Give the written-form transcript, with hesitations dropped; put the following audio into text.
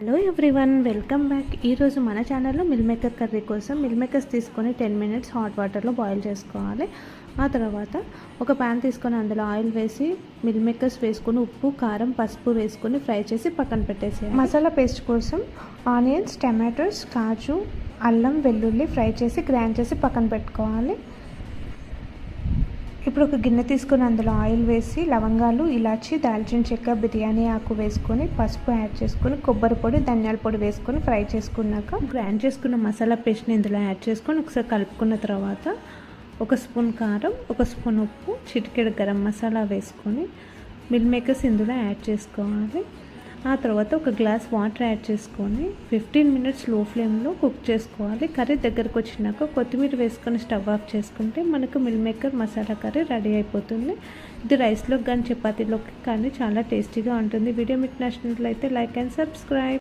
Hello everyone, welcome back. ఈరోజు మన ఛానల్లో మిల్ మేకర్ కర్రీ కోసం మిల్ మేకర్స్ తీసుకొని 10 మినిట్స్ హాట్ వాటర్లో బాయిల్ చేసుకోవాలి. ఆ తర్వాత ఒక ప్యాన్ తీసుకొని అందులో ఆయిల్ వేసి మిల్ మేకర్స్ వేసుకొని ఉప్పు, కారం, పసుపు వేసుకొని ఫ్రై చేసి పక్కన పెట్టేసేయాలి. మసాలా పేస్ట్ కోసం ఆనియన్స్, టమాటోస్, కాజు, అల్లం, వెల్లుల్లి ఫ్రై చేసి గ్రైండ్ చేసి పక్కన పెట్టుకోవాలి. ఇప్పుడు ఒక గిన్నె తీసుకొని అందులో ఆయిల్ వేసి లవంగాలు, ఇలాచి, దాల్చిన చెక్క, బిర్యానీ ఆకు వేసుకొని పసుపు యాడ్ చేసుకొని కొబ్బరి పొడి, ధనియాల పొడి వేసుకొని ఫ్రై చేసుకున్నాక గ్రైండ్ చేసుకున్న మసాలా పేస్ట్ని ఇందులో యాడ్ చేసుకొని ఒకసారి కలుపుకున్న తర్వాత ఒక స్పూన్ కారం, ఒక స్పూన్ ఉప్పు, చిటికెడు గరం మసాలా వేసుకొని మిల్ మేకర్స్ ఇందులో యాడ్ చేసుకోవాలి. ఆ తర్వాత ఒక గ్లాస్ వాటర్ యాడ్ చేసుకొని 15 మినిట్స్ లో ఫ్లేమ్లో కుక్ చేసుకోవాలి. కర్రీ దగ్గరకు వచ్చినాక కొత్తిమీర వేసుకొని స్టవ్ ఆఫ్ చేసుకుంటే మనకు meal maker masala curry ready అయిపోతుంది. ఇది రైస్లోకి కానీ చపాతీలోకి కానీ చాలా టేస్టీగా ఉంటుంది. వీడియో మీకు నచ్చినట్లయితే లైక్ అండ్ సబ్స్క్రైబ్.